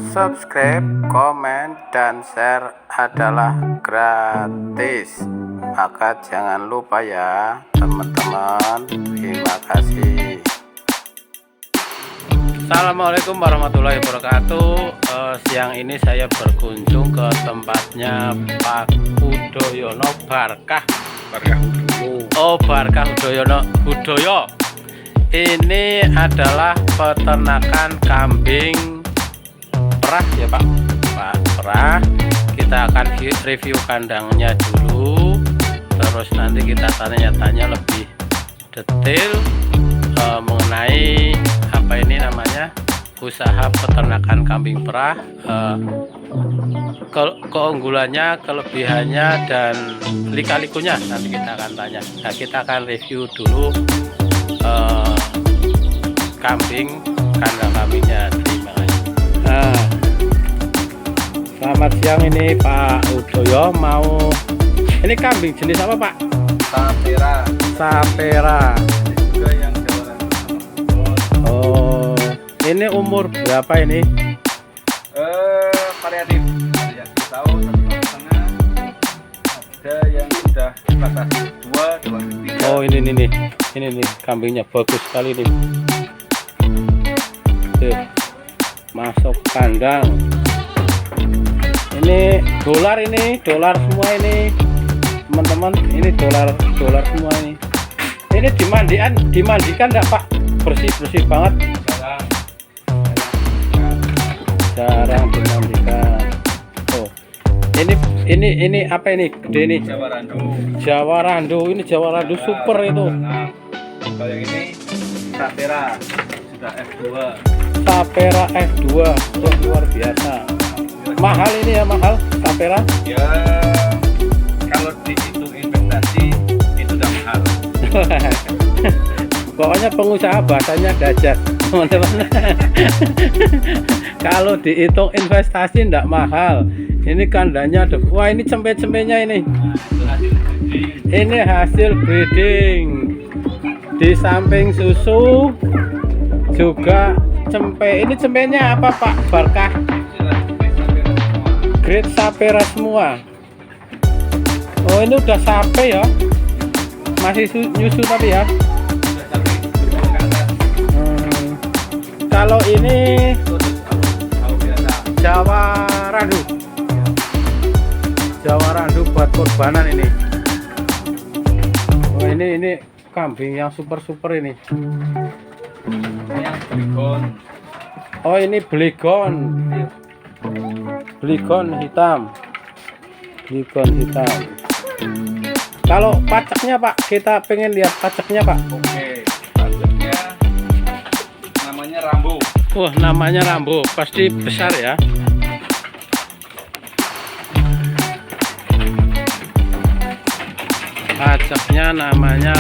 Subscribe, komen, dan share adalah gratis. Maka jangan lupa ya teman-teman. Terima kasih. Assalamualaikum warahmatullahi wabarakatuh. Siang ini saya berkunjung ke tempatnya Pak Udoyono Barkah. Barkah Udoyo. Ini adalah peternakan kambing perah ya Pak perah. Kita akan review kandangnya dulu, terus nanti kita tanya-tanya lebih detail mengenai apa ini namanya usaha peternakan kambing perah, keunggulannya, kelebihannya, dan lika-likunya nanti kita akan tanya. Nah, kita akan review dulu kandang kambingnya. Terima kasih. Selamat siang, ini Pak Udoyo. Ini kambing jenis apa Pak? Sapera. Juga yang Jawa. Oh, ini umur berapa ini? Variatif. Ada yang 1 tahun, 1 tahun setengah. Ada yang sudah batasi 2, 3. Oh, ini nih kambingnya bagus sekali nih. Tuh, masuk kandang. Ini dolar semua ini teman-teman. Ini dolar semua ini. Ini dimandikan enggak Pak? Bersih banget. Jarang dimandikan. Oh, ini apa ini gede ini? Jawa Randu. Ini Jawa Randu super itu. Kalau yang ini Sapera sudah F2. Sapera F2 yang luar biasa. Mahal ini ya, mahal Sapera. Ya, kalau dihitung investasi itu udah mahal. Pokoknya pengusaha bahasanya gajah teman-teman. Kalau dihitung investasi enggak mahal. Ini kandangnya ada. Wah, ini cempe-cempenya ini. Ini hasil breeding. Di samping susu juga cempe. Ini cempenya apa Pak Barkah? Grade Sapera semua. Oh, ini udah sape ya. Masih nyusu tapi ya. Kalau ini Jawa Randu buat korbanan ini. Oh, ini kambing yang super ini. Ini yang Beligon. Oh, ini Beligon hitam. Kalau pacaknya Pak, kita pengen lihat pacaknya Pak. Oke, pajaknya namanya Rambo. Wah, namanya Rambo, pasti besar ya. Pajaknya namanya.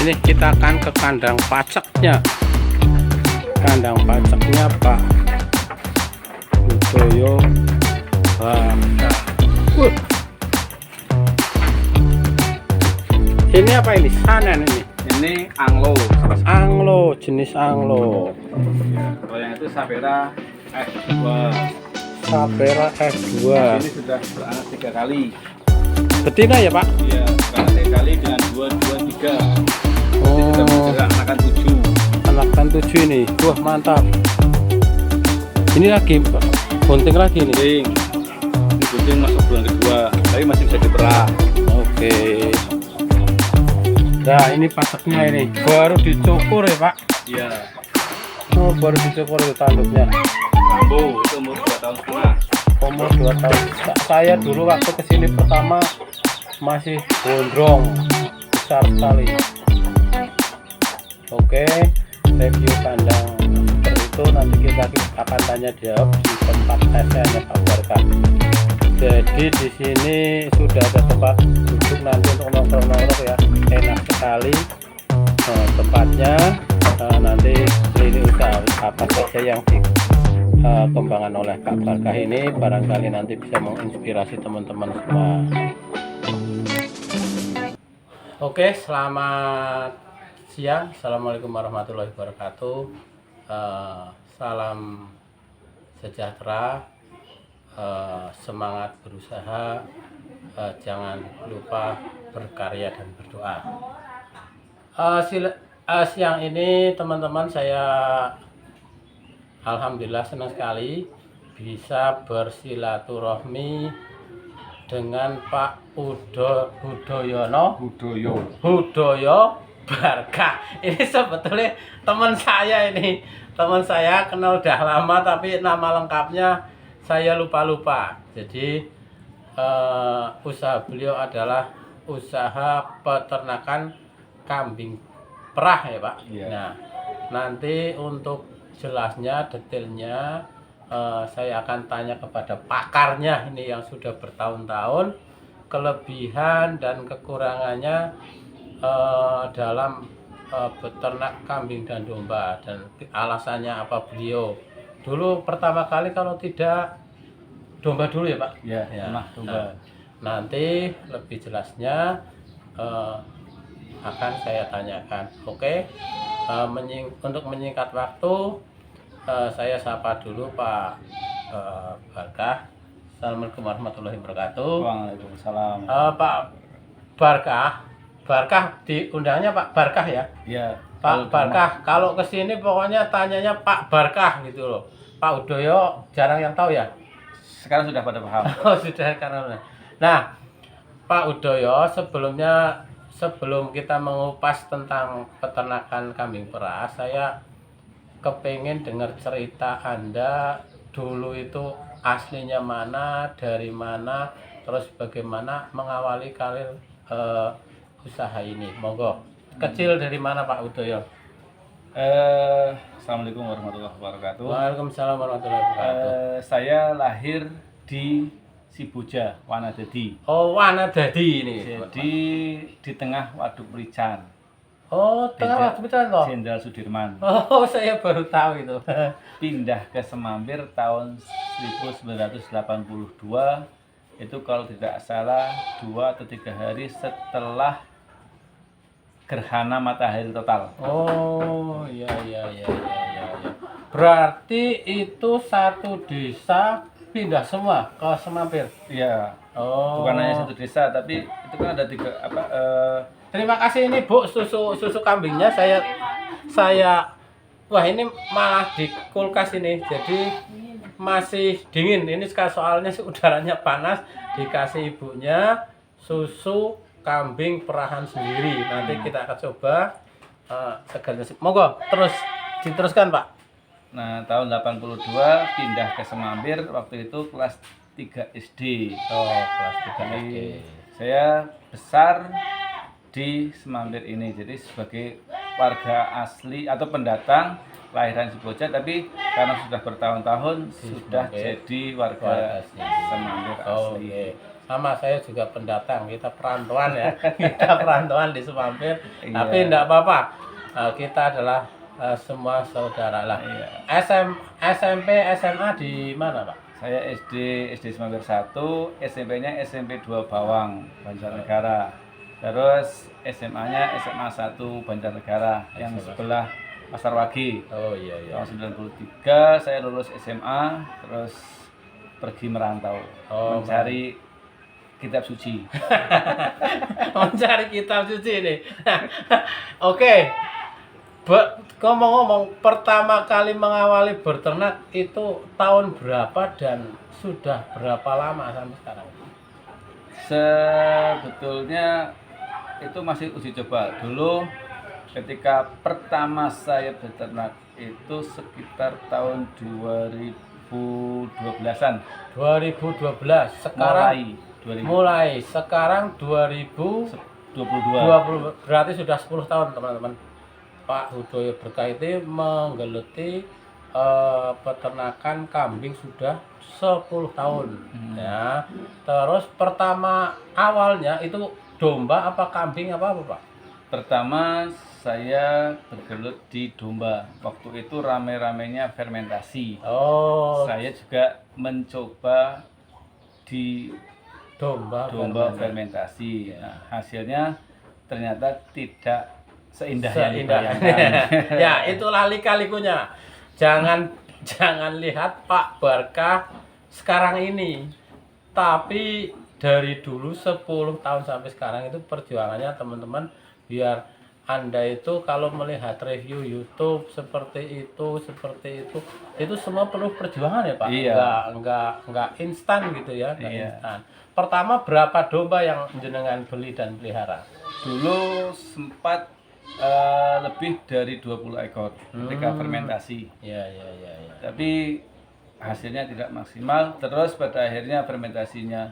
Ini kita akan ke kandang pacaknya. Kandang pacaknya Pak Udoyo Barkah. Ini apa ini? Sanan ini. Ini Anglo. Jenis Anglo. Kalau yang itu Sapera F2. Sapera F2. Ini sudah beranak 3 kali. Betina ya Pak? Iya, beranak 3 kali dengan 2, 3. Ini sudah bergerak anakan 7. Anakan 7 ini. Wah, mantap. Ini lagi bunting lagi nih. Ini bunting masuk bulan kedua, tapi masih bisa diperah. Oke. Nah, ini pasaknya ini baru dicukur ya Pak? Iya. Oh, baru dicukur itu tanduknya. Rambo itu umur 2 tahun setengah. Umur 2 tahun. Saya dulu waktu kesini pertama masih gondrong, besar sekali. Oke, review kandang seperti itu. Nanti kita akan tanya jawab di tempat tesnya Pak Barkah. Jadi di sini sudah ada tempat duduk nanti untuk nongkrong ya, enak sekali tempatnya. Nanti ini usaha apa saja yang dikembangkan oleh Pak Barkah ini barangkali nanti bisa menginspirasi teman-teman semua. Oke, selamat siang. Assalamualaikum warahmatullahi wabarakatuh. Salam sejahtera, semangat berusaha, jangan lupa berkarya dan berdoa. Siang ini teman-teman, saya alhamdulillah senang sekali bisa bersilaturahmi dengan Pak Hudoyo Barkah. Ini sebetulnya teman saya ini. Teman saya kenal udah lama tapi nama lengkapnya saya lupa. Jadi usaha beliau adalah usaha peternakan kambing perah ya Pak. Iya. Nah, nanti untuk jelasnya, detailnya saya akan tanya kepada pakarnya ini yang sudah bertahun-tahun, kelebihan dan kekurangannya dalam beternak kambing dan domba, dan alasannya apa beliau dulu pertama kali kalau tidak domba dulu ya Pak. Ya, Ya. pernah domba. Nanti lebih jelasnya akan saya tanyakan. Oke. Untuk menyingkat waktu, saya sapa dulu Pak Barkah. Assalamualaikum warahmatullahi wabarakatuh. Waalaikumsalam. Pak Barkah diundangnya Pak Barkah ya? Iya. Pak Barkah. Kalau kesini pokoknya tanyanya Pak Barkah gitu loh. Pak Hudoyo jarang yang tahu ya. Sekarang sudah pada paham. Oh sudah, karena. Nah, Pak Hudoyo, sebelum kita mengupas tentang peternakan kambing perah, saya kepengen dengar cerita Anda dulu itu aslinya mana, dari mana, terus bagaimana mengawali karir usaha ini. Monggo. Kecil dari mana Pak Hudoyo? Assalamualaikum warahmatullahi wabarakatuh. Waalaikumsalam warahmatullahi wabarakatuh. Saya lahir di Siboja, Wanadadi. Oh, Wanadadi ini. Jadi di tengah Waduk Merican, Oh, tengah waktu toh. Jenderal Sudirman. Oh, saya baru tahu itu. Pindah ke Semambir tahun 1982. Itu kalau tidak salah 2 atau 3 hari setelah gerhana matahari total. Oh, iya. Berarti itu satu desa pindah semua ke Semambir. Iya. Oh. Bukan hanya satu desa, tapi itu kan ada 3 Terima kasih ini Bu, susu kambingnya saya wah ini malah di kulkas ini. Jadi masih dingin. Ini soalnya udaranya panas, dikasih ibunya susu kambing perahan sendiri. Nanti kita akan coba segarnya. Monggo, terus diteruskan Pak. Nah, tahun 82 pindah ke Semambir, waktu itu kelas 3 SD. Oh, kelas 3 SD. Jadi saya besar di Semambir ini. Jadi sebagai warga asli atau pendatang lahiran Siboja, tapi karena sudah bertahun-tahun sudah jadi warga Semambir asli. Oke. Sama, saya juga pendatang, kita perantauan ya. Kita perantauan di Semambir. Iya. Tapi enggak apa-apa. Kita adalah semua saudara lah. Iya. SMP, SMA di mana, Pak? Saya SD Semambir 1, SMP-nya SMP 2 Bawang, Banjarnegara. Terus SMA-nya SMA 1 Banjarnegara yang sebelah Pasar Wagi. Oh iya. Tahun 93 saya lulus SMA, terus pergi merantau mencari kitab suci. Mencari kitab suci ini. Oke. Ngomong-ngomong, pertama kali mengawali berternak itu tahun berapa dan sudah berapa lama sampai sekarang? Sebetulnya itu masih uji coba. Dulu ketika pertama saya beternak itu sekitar tahun 2012-an. 2012. Sekarang mulai sekarang 2022. Berarti sudah 10 tahun, teman-teman. Pak Hudoyo Barkah itu menggeluti peternakan kambing sudah 10 tahun. Ya. Terus pertama awalnya itu domba apa kambing apa Pak? Pertama saya bergelut di domba. Waktu itu rame-ramenya fermentasi. Oh. Saya juga mencoba di domba fermentasi. Nah, hasilnya ternyata tidak seindah yang Ya, itulah lika-likunya. Jangan jangan lihat Pak Barkah sekarang ini, tapi dari dulu 10 tahun sampai sekarang itu perjuangannya teman-teman, biar Anda itu kalau melihat review YouTube seperti itu semua perlu perjuangan ya Pak. Iya. Enggak instan gitu ya, enggak Iya. instan. Pertama, berapa domba yang jenengan beli dan pelihara? Dulu sempat lebih dari 20 ekor ketika fermentasi. Iya, iya, iya, iya. Tapi hasilnya tidak maksimal. Terus pada akhirnya fermentasinya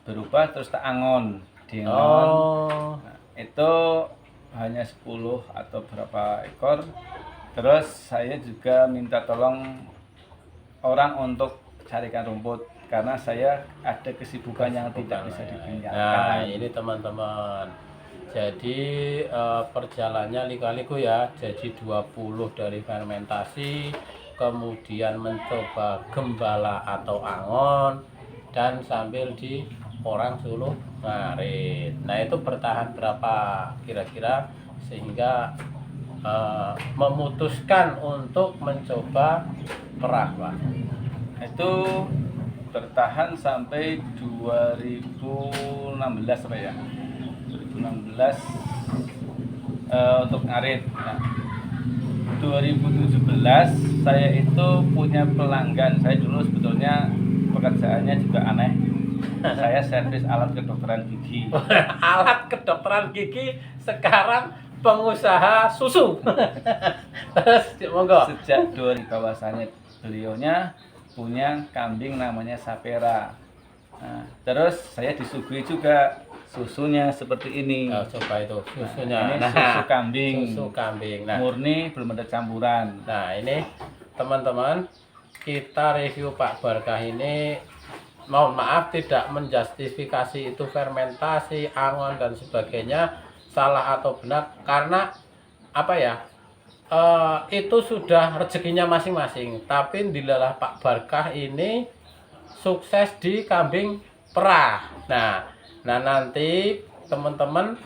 berubah, terus tak angon, diengon. Oh, Nah, itu hanya 10 atau berapa ekor. Terus saya juga minta tolong orang untuk carikan rumput karena saya ada kesibukan yang tidak bisa ditinggalkan. nah ini teman-teman. Jadi perjalanannya lika-liku ya. Jadi 20 dari fermentasi, kemudian mencoba gembala atau angon, dan sambil di orang suluh ngarit. Nah itu bertahan berapa kira-kira sehingga memutuskan untuk mencoba perah Pak? Itu bertahan sampai 2016 apa ya? 2016 untuk ngarit. Nah, 2017 saya itu punya pelanggan. Saya dulu sebetulnya pekerjaannya juga aneh. Saya servis alat kedokteran gigi. Alat kedokteran gigi, sekarang pengusaha susu. Terus monggo. Sejak 2000 bahwasanya beliaunya punya kambing namanya Sapera. Nah, terus saya disuguhi juga susunya seperti ini. Oh, coba itu susunya. Ini susu kambing. Susu kambing. Nah, Murni, belum ada campuran. nah ini teman-teman, kita review Pak Barkah ini, mohon maaf tidak menjustifikasi itu fermentasi, angon dan sebagainya salah atau benar, karena apa ya, itu sudah rezekinya masing-masing. Tapi dilalah Pak Barkah ini sukses di kambing perah. Nah nanti teman-teman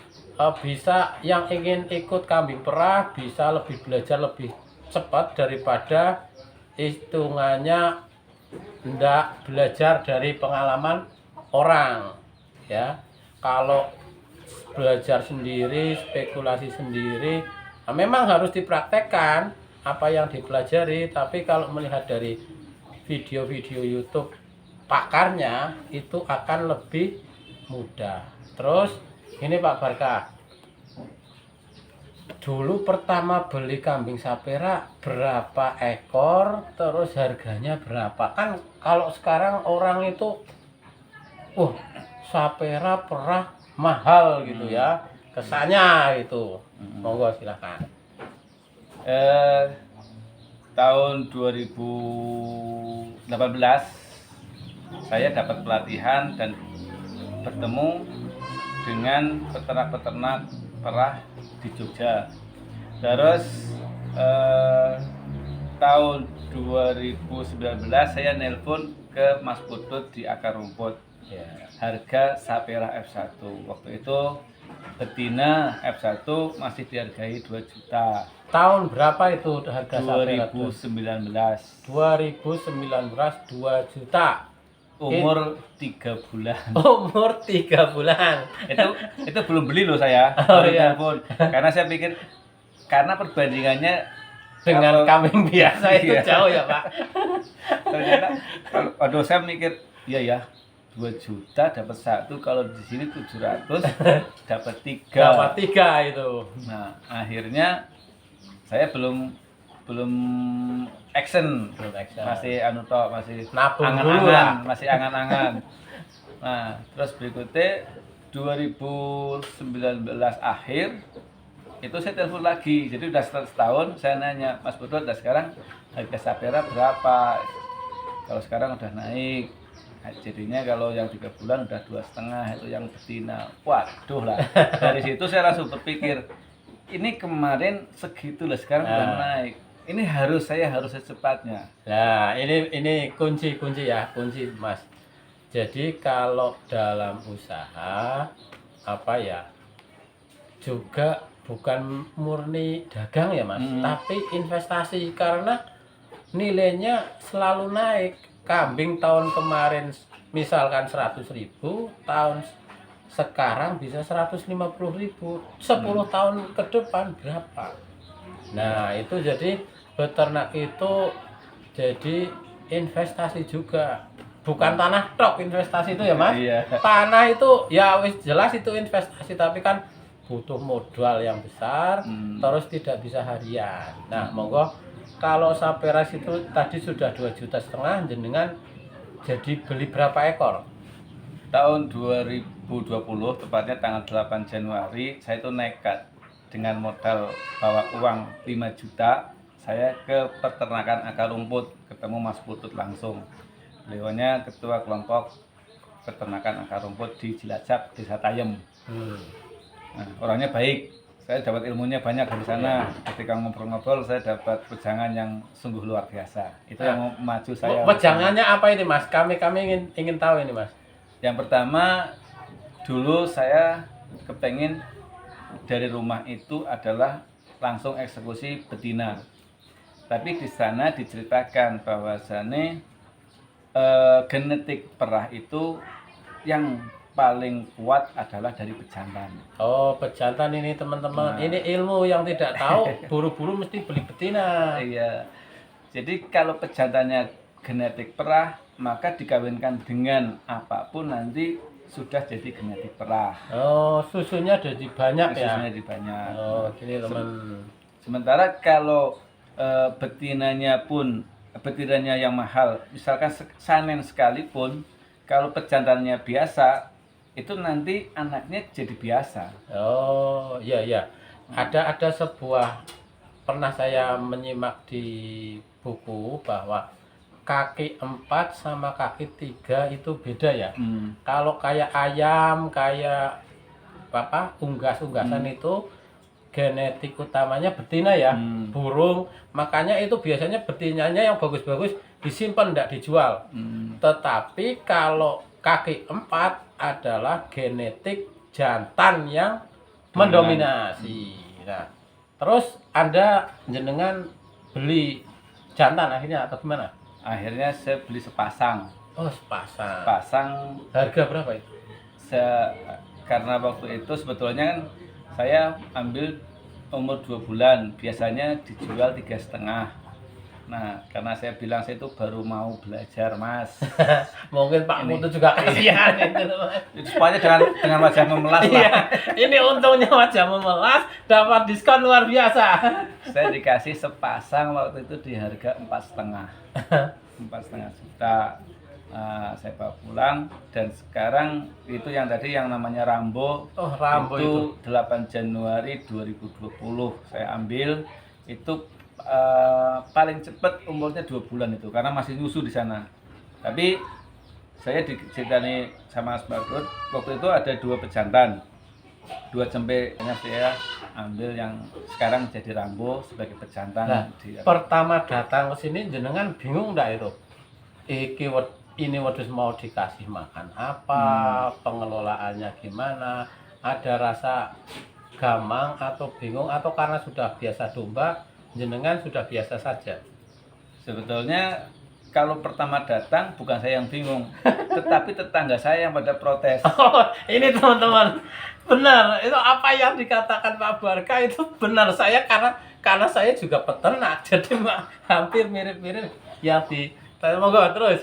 bisa yang ingin ikut kambing perah bisa lebih belajar lebih cepat daripada hitungannya hendak belajar dari pengalaman orang ya. Kalau belajar sendiri, spekulasi sendiri, nah, memang harus dipraktekkan apa yang dipelajari, tapi kalau melihat dari video-video YouTube pakarnya itu akan lebih mudah. Terus ini Pak Barkah, dulu pertama beli kambing Sapera berapa ekor, terus harganya berapa? Kan kalau sekarang orang itu Sapera perah mahal gitu ya, kesannya gitu. Monggo silakan. Tahun 2018 saya dapat pelatihan dan bertemu dengan peternak-peternak perah di Jogja. Terus tahun 2019 saya nelpon ke Mas Putut di Akar Rumput. Ya. Harga Sapera F1 waktu itu betina F1 masih dihargai 2 juta. Tahun berapa itu harga Sapera? 2019. 2019 2 juta. Umur 3 bulan. Umur 3 bulan. Itu belum beli loh saya. Oh, iya. Telepon. Karena saya pikir karena perbandingannya Dengan kambing biasa itu Iya. jauh ya Pak. ternyata aduh saya mikir iya ya 2 juta dapat satu, kalau di sini 700 dapat 3. Dapat 3 itu. Nah, akhirnya saya belum action. Belum action. Masih anu tok, masih Nabung dulu lah. masih angan-angan. Nah, terus berikutnya 2019 akhir itu saya telepon lagi. Jadi udah setahun saya nanya, Mas Putut, udah sekarang harga Sapera berapa? Kalau sekarang udah naik. Nah, jadinya kalau yang 3 bulan udah 2,5, itu yang betina. Waduh lah. Dari situ saya langsung berpikir, ini kemarin segitu lah, sekarang udah naik. Ini saya harus secepatnya. Nah, ini kunci ya, kunci Mas. Jadi kalau dalam usaha apa ya, juga bukan murni dagang ya Mas, tapi investasi, karena nilainya selalu naik. Kambing tahun kemarin misalkan 100.000, tahun sekarang bisa 150.000. 10 tahun ke depan berapa? Nah, itu jadi beternak itu jadi investasi juga. Bukan tanah tok investasi itu ya, Mas. Iya. Tanah itu ya wis jelas itu investasi, tapi kan butuh modal yang besar, terus tidak bisa harian. Nah, monggo kalau sapi ras itu tadi sudah 2,5 juta, jenengan jadi beli berapa ekor? Tahun 2020, tepatnya tanggal 8 Januari, saya itu nekat dengan modal bawa uang 5 juta. Saya ke peternakan akar rumput, ketemu Mas Putut langsung. Beliaunya ketua kelompok peternakan akar rumput di Cilacap, Desa Tayem. Nah, orangnya baik. Saya dapat ilmunya banyak dari sana. Ketika ngobrol-ngobrol, saya dapat wejangan yang sungguh luar biasa. Itu yang maju saya. Wejangannya apa ini, Mas? Kami ingin tahu ini, Mas. Yang pertama, dulu saya kepengen dari rumah itu adalah langsung eksekusi betina. Tapi di sana diceritakan bahwasannya genetik perah itu yang paling kuat adalah dari pejantan. Oh, pejantan ini teman-teman. Nah. Ini ilmu yang tidak tahu, buru-buru mesti beli betina. Iya. Jadi kalau pejantannya genetik perah, maka dikawinkan dengan apapun nanti sudah jadi genetik perah. Oh, susunya jadi banyak ya. Susunya jadi banyak. Oh, gini teman. Sementara kalau betinanya yang mahal, misalkan sanen sekalipun, kalau pejantannya biasa, itu nanti anaknya jadi biasa. Oh, iya iya. Ada sebuah, pernah saya menyimak di buku bahwa kaki 4 sama kaki 3 itu beda ya. Kalau kayak ayam, kayak unggas-unggasan itu genetik utamanya betina ya. Burung, makanya itu biasanya betinanya yang bagus-bagus disimpan, tidak dijual. Tetapi kalau kaki 4 adalah genetik jantan yang mendominasi. Nah, terus Anda jenengan beli jantan akhirnya atau gimana? Akhirnya saya beli sepasang. Oh, sepasang. Sepasang Harga berapa itu? karena waktu itu sebetulnya kan saya ambil umur 2 bulan, biasanya dijual 3,5. Nah, karena saya bilang saya itu baru mau belajar, Mas. Mungkin Pak Mutu juga kasihan itu. Itu supaya dengan wajah memelas lah. Iya, ini untungnya wajah memelas dapat diskon luar biasa. Saya dikasih sepasang waktu itu di harga 4,5. 4,5 juta. Saya bawa pulang dan sekarang itu yang tadi yang namanya Rambo. Oh, Rambo itu 8 Januari 2020 saya ambil itu paling cepat umurnya 2 bulan itu karena masih nyusu di sana. Tapi saya diceritani sama Mas Badrut waktu itu ada 2 pejantan, 2 cempe-nya saya ambil yang sekarang jadi Rambo sebagai pejantan. Nah, pertama datang ke sini jenengan bingung enggak itu? Ini wedhus mau dikasih makan apa, pengelolaannya gimana, ada rasa gamang atau bingung, atau karena sudah biasa domba, jenengan sudah biasa saja? Sebetulnya kalau pertama datang bukan saya yang bingung, tetapi tetangga saya yang pada protes. Oh, ini teman-teman, benar, itu apa yang dikatakan Pak Barka itu benar. Saya karena saya juga peternak, jadi hampir mirip-mirip yang di. Semoga terus.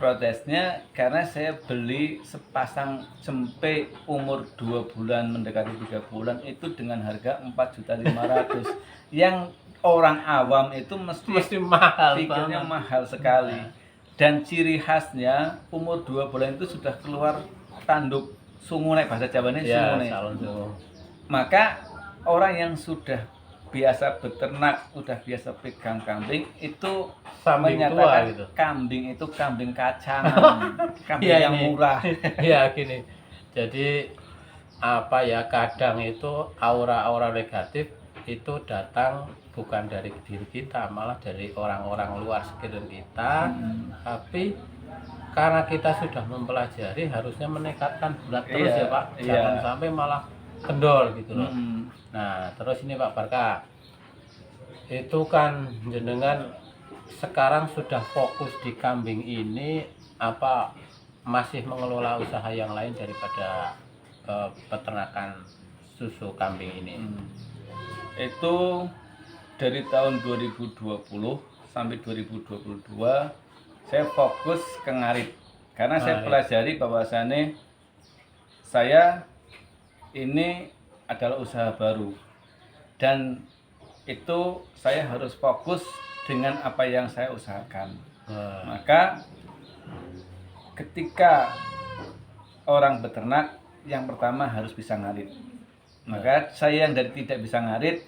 Protesnya karena saya beli sepasang cempe umur 2 bulan mendekati 3 bulan itu dengan harga 4.500.000. Yang orang awam itu mesti mahal, pikirnya mahal sekali. Dan ciri khasnya umur 2 bulan itu sudah keluar tanduk sungune, bahasa Jawanya ya, sungune. Maka orang yang sudah biasa beternak, udah biasa pegang kambing itu menyatakan gitu. Kambing itu kambing kacang, kambing yang murah. Iya gini. Jadi apa ya, kadang itu aura-aura negatif itu datang bukan dari diri kita, malah dari orang-orang luar sekitar kita. Tapi karena kita sudah mempelajari, harusnya meningkatkan bulat terus ya Pak. Jangan sampai malah kendor gitu loh. Nah, terus ini Pak Barka, itu kan jenengan sekarang sudah fokus di kambing ini, apa masih mengelola usaha yang lain daripada peternakan susu kambing ini? Itu dari tahun 2020 sampai 2022 saya fokus ke ngarit karena saya pelajari bahwasannya saya ini adalah usaha baru dan itu saya harus fokus dengan apa yang saya usahakan. Maka ketika orang beternak yang pertama harus bisa ngarit. Maka saya yang dari tidak bisa ngarit,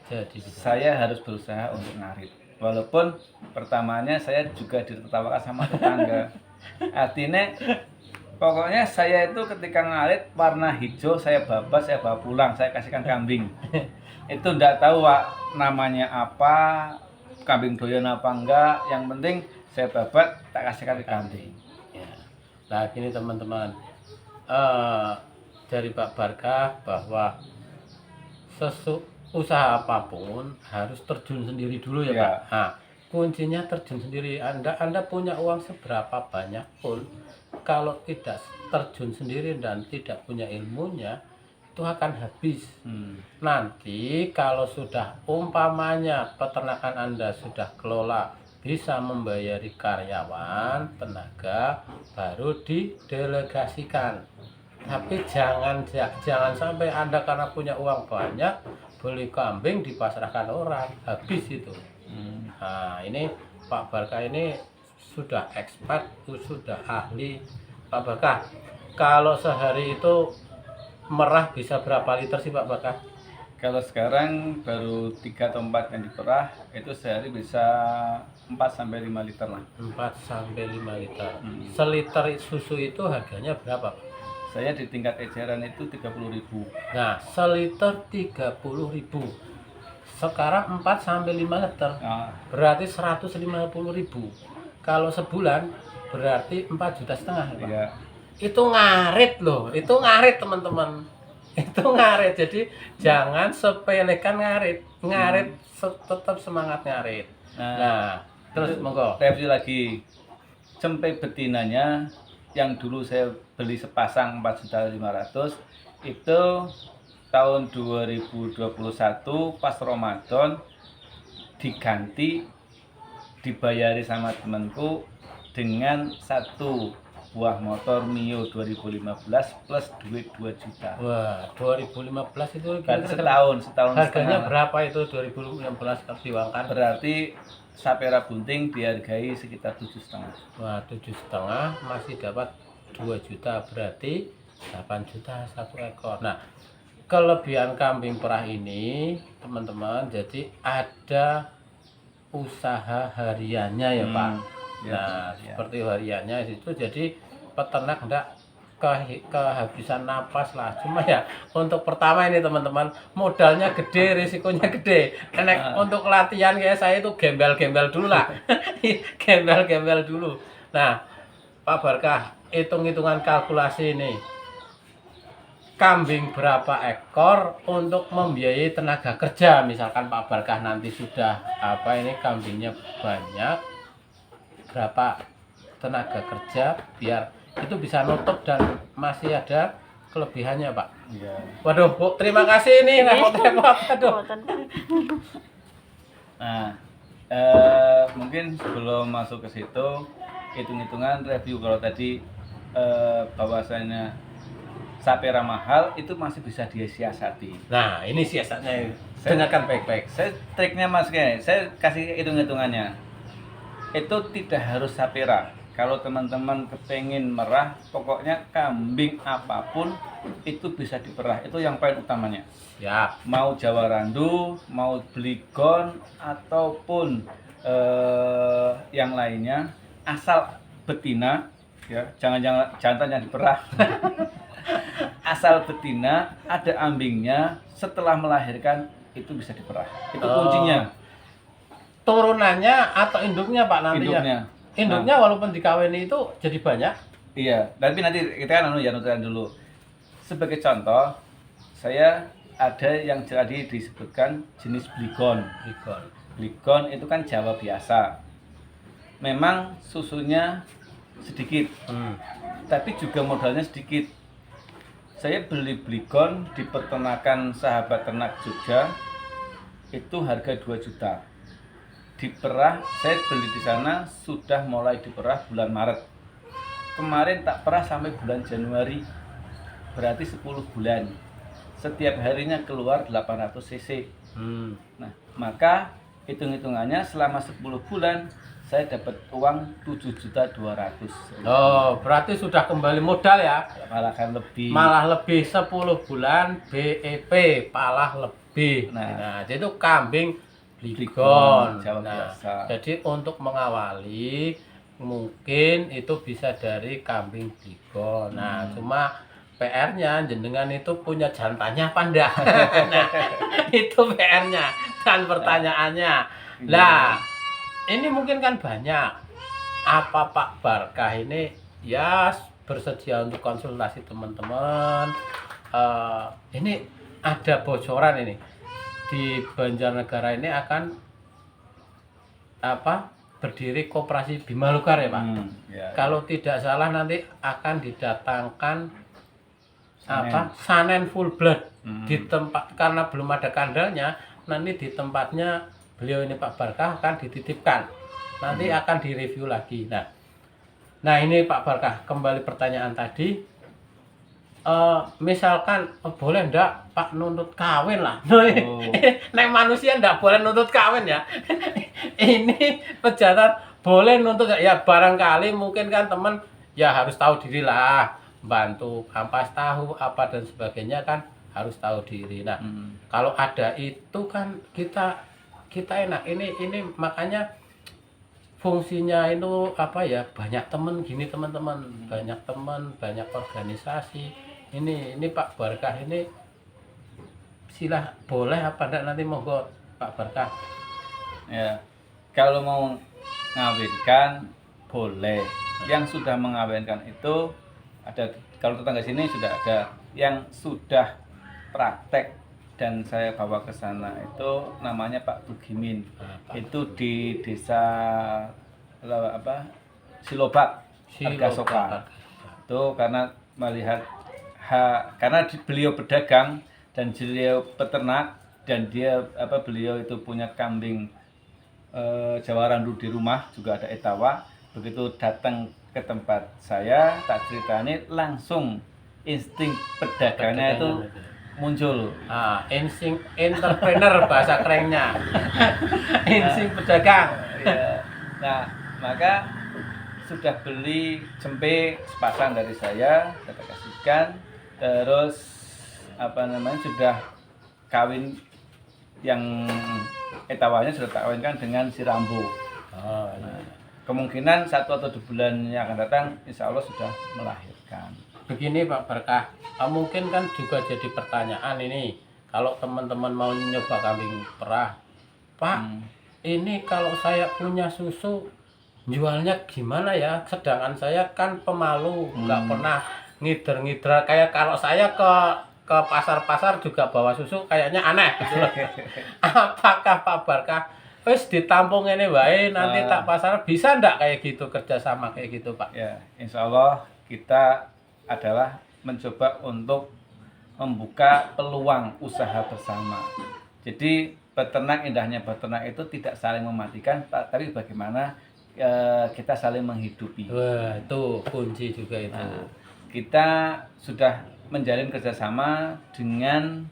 saya harus berusaha untuk ngarit. Walaupun pertamanya saya juga ditertawakan sama tetangga. Artinya pokoknya saya itu ketika ngarit warna hijau saya babas, saya bawa pulang, saya kasihkan kambing. Itu enggak tahu Pak namanya apa, kambing doyan apa enggak, yang penting saya babat tak kasihkan ke kambing. Ya. Nah gini teman-teman, dari Pak Barkah bahwa usaha apapun harus terjun sendiri dulu ya, Ya. Pak. Nah, kuncinya terjun sendiri. Anda punya uang seberapa banyak pun, kalau tidak terjun sendiri dan tidak punya ilmunya, itu akan habis. Nanti kalau sudah umpamanya peternakan Anda sudah kelola, bisa membayari karyawan, tenaga, baru didelegasikan. Tapi jangan sampai Anda karena punya uang banyak beli kambing dipasrahkan orang, habis itu. Nah ini Pak Barkah ini sudah expert, sudah ahli. Pak Barkah, kalau sehari itu merah bisa berapa liter sih Pak Barkah? Kalau sekarang baru 3 atau 4 yang diperah, itu sehari bisa 4 sampai 5 liter lah. 4 sampai 5 liter. Seliter susu itu harganya berapa Pak? Saya di tingkat eceran itu 30.000. Nah, seliter 30.000. Sekarang 4 sampai 5 liter. Berarti 150.000. Kalau sebulan berarti 4,5 juta ya, Pak. Iya. Itu ngarit loh, itu ngarit teman-teman. Itu ngarit. Jadi jangan sepelekan ngarit. Ngarit tetap semangat ngarit. Nah, terus monggo. Review lagi. Cempe betinanya yang dulu saya beli sepasang 4.500.000 itu tahun 2021 pas Ramadan diganti dibayari sama temanku dengan 1 buah motor Mio 2015 plus duit 2 juta. Wah, 2015 itu Berarti setahun harganya setengah. berapa itu 2016 kalau diuangkan? Berarti Sapera bunting dihargai sekitar 7,5. Wah, 7,5 masih dapat 2 juta, berarti 8 juta 1 ekor. Nah, kelebihan kambing perah ini teman-teman, jadi ada usaha hariannya ya Pak. Ya, Nah, ya. seperti hariannya itu, jadi peternak enggak kehabisan napas lah. Cuma ya untuk pertama ini teman-teman, modalnya gede, risikonya gede. Untuk latihan kayak saya itu gembel-gembel dulu lah. Gembel-gembel dulu. Nah, Pak Barkah, hitung-hitungan kalkulasi ini. Kambing berapa ekor untuk membiayai tenaga kerja? Misalkan Pak Barkah nanti sudah kambingnya banyak, berapa tenaga kerja biar itu bisa nutup dan masih ada kelebihannya Pak? Iya. Waduh Bu, terima kasih nih repot-repot. Aduh. Nah, mungkin sebelum masuk ke situ, hitung-hitungan review kalau tadi bahwasanya Sapera mahal itu masih bisa disiasati. Nah, ini siasatnya, dengarkan baik-baik. Saya triknya Mas Kay, saya kasih hitung-hitungannya. Itu tidak harus Sapera. Kalau teman-teman kepengen merah, pokoknya kambing apapun itu bisa diperah. Itu yang paling utamanya. Siap. Mau Jawa Randu, mau Bligon ataupun yang lainnya, asal betina, ya jangan yang diperah. Asal betina, ada ambingnya, setelah melahirkan itu bisa diperah. Itu kuncinya. Turunannya atau induknya Pak nantinya? Induknya. Induknya walaupun dikawini itu jadi banyak. Iya, tapi nanti kita kan nuturan dulu. Sebagai contoh, saya ada yang jadi disebutkan jenis Bligon. Bligon itu kan Jawa biasa. memang susunya sedikit, tapi juga modalnya sedikit. Saya beli Bligon di peternakan Sahabat Ternak Jogja itu harga 2 juta. Diperah, saya beli di sana sudah mulai diperah bulan Maret. Kemarin tak perah sampai bulan Januari, berarti 10 bulan. Setiap harinya keluar 800 cc. Nah, maka hitung-hitungannya selama 10 bulan saya dapat uang 7.200.000. Oh, berarti sudah kembali modal ya? Malahan lebih. Malah lebih 10 bulan BEP, malah lebih. Nah, itu kambing Bligon. Jawa Nah, biasa. jadi untuk mengawali mungkin itu bisa dari kambing Bligon. Nah, cuma PR-nya jenengan itu punya jantannya apa enggak? Nah, itu PR-nya dan pertanyaannya. Lah, ini mungkin kan banyak. Apa Pak Barkah ini ya bersedia untuk konsultasi teman-teman? Ini ada bocoran ini di Banjarnegara ini akan berdiri koperasi Bima Lukar ya Pak. Ya. Kalau tidak salah nanti akan didatangkan Sanen full blood di tempat, karena belum ada kandangnya, nanti di tempatnya beliau ini Pak Barkah akan dititipkan, nanti akan direview lagi. Nah ini Pak Barkah, kembali pertanyaan tadi, misalkan boleh ndak Pak nuntut kawin lah. Nek manusia ndak boleh nuntut kawin ya. Ini pejabat boleh nuntut ya, barangkali mungkin kan teman ya harus tahu diri lah, bantu ampas tahu apa dan sebagainya kan harus tahu diri. Nah, kalau ada itu kan kita enak. Ini makanya fungsinya itu apa ya, banyak teman gini teman-teman, banyak teman, banyak organisasi. Ini Pak Barkah ini silah boleh apa enggak nanti monggo Pak Barkah. Ya. Kalau mau ngawinkan boleh. Yang sudah mengawinkan itu ada, kalau tetangga sini sudah ada yang sudah praktek dan saya bawa ke sana, itu namanya Pak Tugimin. Itu di desa Silobak, Argasoka. Itu karena melihat karena beliau pedagang dan beliau peternak dan beliau itu punya kambing Jawa Randu di rumah, juga ada etawa. Begitu datang ke tempat saya, tak ceritani, langsung insting pedagangnya itu muncul. Insting entrepreneur bahasa kerennya. Insting pedagang. Ya. Nah, maka sudah beli cempe sepasang dari saya kasihkan. Terus sudah kawin, yang etawanya sudah tak kawinkan dengan si Rambo. Nah, kemungkinan 1 atau 2 bulan yang akan datang insya Allah sudah melahirkan. Begini Pak Barkah, mungkin kan juga jadi pertanyaan ini, kalau teman-teman mau nyoba kambing perah, Pak, ini kalau saya punya susu jualnya gimana ya? Sedangkan saya kan pemalu, nggak pernah ngider-ngider. Kayak kalau saya ke pasar-pasar juga bawa susu, kayaknya aneh gitu loh. Apakah Pak Barkah wis ditampung ini wae nanti tak pasar, bisa ndak kayak gitu, kerjasama kayak gitu Pak? Ya, insya Allah kita adalah mencoba untuk membuka peluang usaha bersama. Jadi peternak, indahnya peternak itu tidak saling mematikan, tapi bagaimana kita saling menghidupi. Wah, itu kunci juga itu. Nah, kita sudah menjalin kerjasama dengan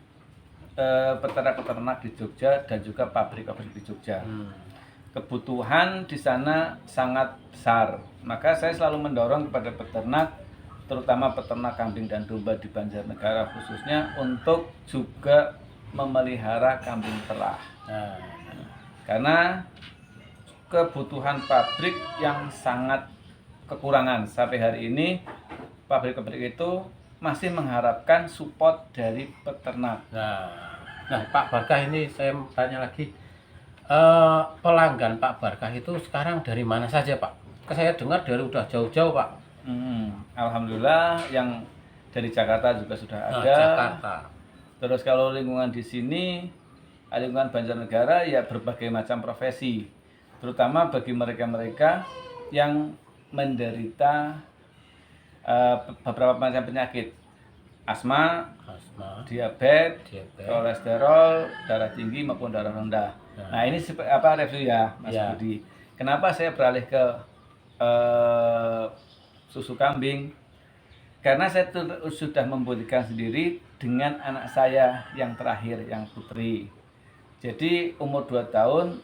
peternak-peternak di Jogja dan juga pabrik-pabrik di Jogja. Kebutuhan di sana sangat besar, maka saya selalu mendorong kepada peternak, terutama peternak kambing dan domba di Banjarnegara khususnya, untuk juga memelihara kambing perah. Karena kebutuhan pabrik yang sangat kekurangan sampai hari ini, pabrik-pabrik itu masih mengharapkan support dari peternak. Nah Pak Barkah, ini saya tanya lagi, pelanggan Pak Barkah itu sekarang dari mana saja Pak? Saya dengar dari udah jauh-jauh Pak. Alhamdulillah, yang dari Jakarta juga sudah ada. Jakarta. Terus kalau lingkungan di sini, lingkungan Banjarnegara ya berbagai macam profesi. terutama bagi mereka-mereka yang menderita beberapa macam penyakit, asma, diabetes, kolesterol, darah tinggi maupun darah rendah. Nah ini review ya Mas Budi. Kenapa saya beralih ke susu kambing? Karena saya sudah membuktikan sendiri dengan anak saya yang terakhir, yang putri. Jadi umur 2 tahun,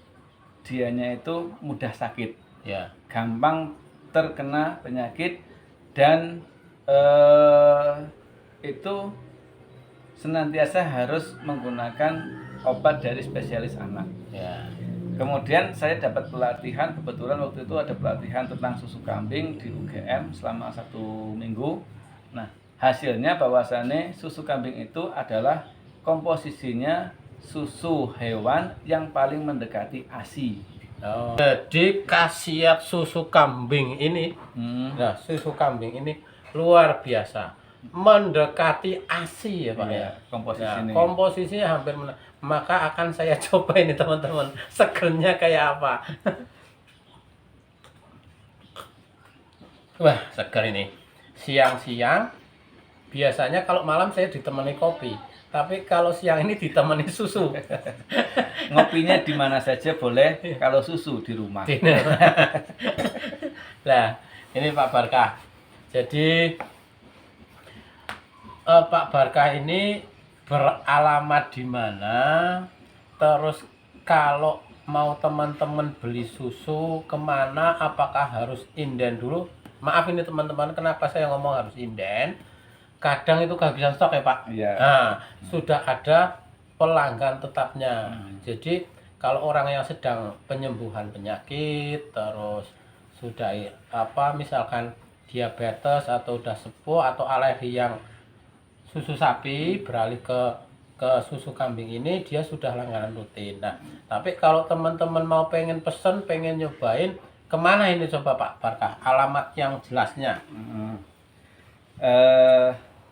dianya itu mudah sakit, gampang terkena penyakit, dan itu senantiasa harus menggunakan obat dari spesialis anak. Kemudian saya dapat pelatihan, kebetulan waktu itu ada pelatihan tentang susu kambing di UGM selama 1 minggu. Nah, hasilnya bahwasannya susu kambing itu adalah komposisinya susu hewan yang paling mendekati ASI. Jadi khasiat susu kambing ini, nah susu kambing ini luar biasa, mendekati ASI ya Pak ya. Komposisinya hampir maka akan saya coba ini teman-teman, segernya kayak apa. Wah seger ini. Siang-siang biasanya kalau malam saya ditemani kopi, tapi kalau siang ini ditemani susu. Ngopinya di mana saja boleh, kalau susu di rumah. Nah ini Pak Barkah, jadi Pak Barkah ini beralamat di mana, terus kalau mau teman-teman beli susu kemana, apakah harus inden dulu? Maaf ini teman-teman, kenapa saya ngomong harus inden, kadang itu kehabisan stok ya Pak. Nah, sudah ada pelanggan tetapnya. Jadi kalau orang yang sedang penyembuhan penyakit, terus sudah misalkan diabetes atau udah sepuh atau alergi yang susu sapi, beralih ke susu kambing ini, dia sudah langganan rutin. Nah, tapi kalau teman-teman mau pengen pesen, pengen nyobain, kemana ini coba Pak Barkah? Alamat yang jelasnya.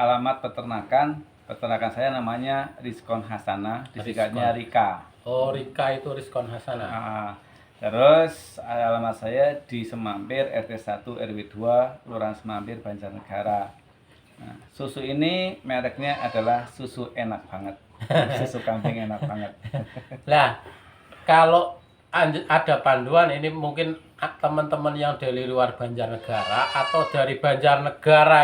Alamat peternakan saya namanya Rizkon Hasanah, disingkatnya Rika. Oh, Rika itu Rizkon Hasanah. Terus alamat saya di Semampir, RT 1 RW 2, Kelurahan Semampir, Banjarnegara. Nah, susu ini mereknya adalah susu enak banget. Susu kambing enak banget. Nah, kalau ada panduan ini, mungkin teman-teman yang dari luar Banjarnegara atau dari Banjarnegara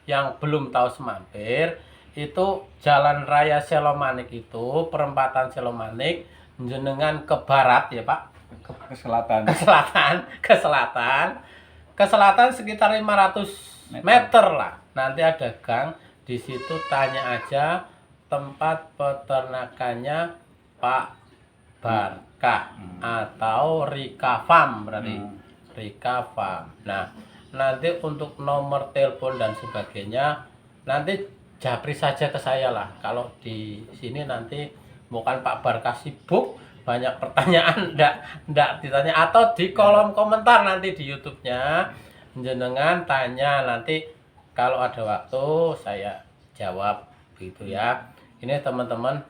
yang belum tahu Semampir, itu Jalan Raya Selomanik itu, perempatan Selomanik, jenengan ke barat ya Pak? Ke selatan. Ke selatan sekitar 500 meter lah. Nanti ada gang, di situ tanya aja tempat peternakannya Pak Barkah atau Rika Farm, berarti Rika Farm. Nah, nanti untuk nomor telepon dan sebagainya nanti japri saja ke saya lah. Kalau di sini nanti bukan Pak Barkah sibuk, banyak pertanyaan ndak ditanya, atau di kolom komentar nanti di YouTube-nya jenengan tanya, nanti kalau ada waktu saya jawab gitu ya. Ini teman-teman,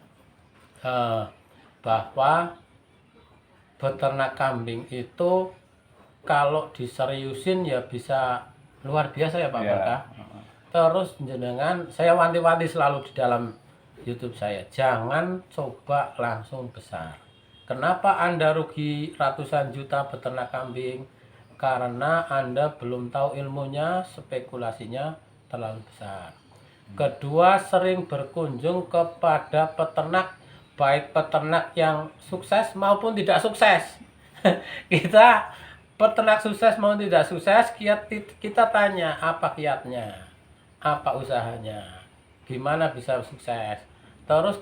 bahwa beternak kambing itu kalau diseriusin ya bisa luar biasa ya Pak Barkah. Terus jenengan, saya wanti-wanti selalu di dalam YouTube saya, jangan coba langsung besar. Kenapa Anda rugi ratusan juta beternak kambing? Karena Anda belum tahu ilmunya, spekulasinya terlalu besar. Kedua, sering berkunjung kepada peternak, baik peternak yang sukses maupun tidak sukses. Kita peternak sukses maupun tidak sukses, kita tanya apa kiatnya, apa usahanya, gimana bisa sukses. Terus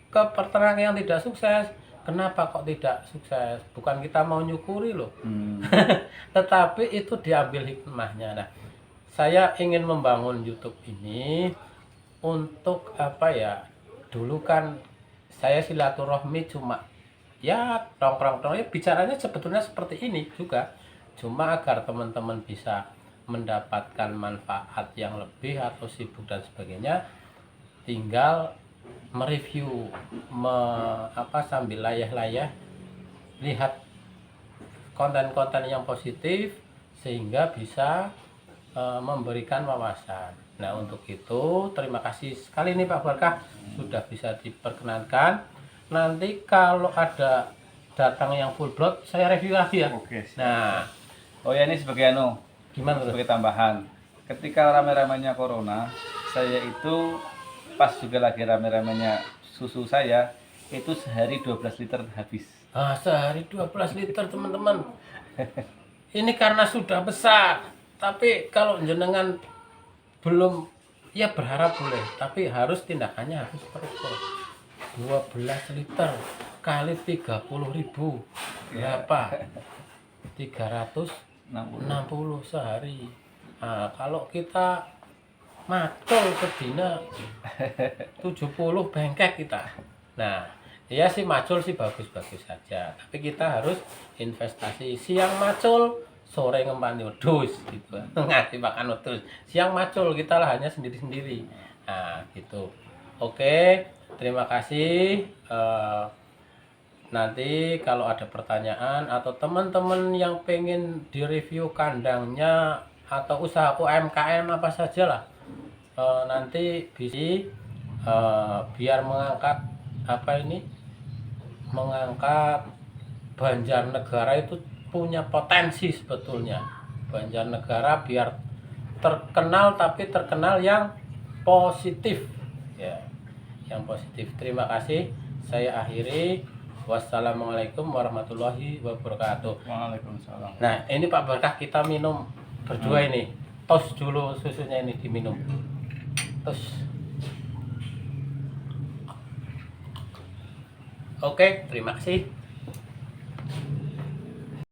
ke peternak yang tidak sukses, kenapa kok tidak sukses? Bukan kita mau nyukuri loh. Tetapi itu diambil hikmahnya. Nah, saya ingin membangun YouTube ini untuk apa ya? Dulu kan saya silaturahmi cuma ya nongkrong-nongkrong, ya bicaranya sebetulnya seperti ini juga. Cuma agar teman-teman bisa mendapatkan manfaat yang lebih atau sibuk dan sebagainya, tinggal mereview sambil layah-layah lihat konten-konten yang positif sehingga bisa memberikan wawasan. Nah, untuk itu terima kasih sekali nih Pak Barkah sudah bisa diperkenankan. Nanti kalau ada datang yang full blood saya review lagi ya. Oke, siap. Nah, Oh ya, ini sebagai gimana tuh? sebagai tambahan. Ketika rame-ramenya corona, saya itu pas juga lagi rame-ramenya susu saya itu sehari 12 liter habis. Sehari 12 liter teman-teman. Ini karena sudah besar. Tapi kalau jenengan belum, ya berharap boleh. Tapi harus tindakannya harus terukur. 12 liter kali 30.000 berapa? 360 sehari. Nah, kalau kita macul sedina 70 bengkek kita. Nah, ya sih macul sih bagus-bagus saja. Tapi kita harus investasi. Siang macul, sore ngempani wedhus gitu. Ngasih makan wedhus. Siang macul kita lah hanya sendiri-sendiri. Nah, gitu. Oke, terima kasih. Nanti kalau ada pertanyaan atau teman-teman yang pengen direview kandangnya atau usaha UMKM apa saja lah, nanti bisa biar mengangkat mengangkat Banjarnegara itu punya potensi sebetulnya. Banjarnegara biar terkenal, tapi terkenal yang positif ya, yang positif. Terima kasih, saya akhiri. Wassalamualaikum warahmatullahi wabarakatuh. Waalaikumsalam. Nah, ini Pak Barkah kita minum berdua ini. Tos dulu susunya ini diminum. Tos. Oke, terima kasih.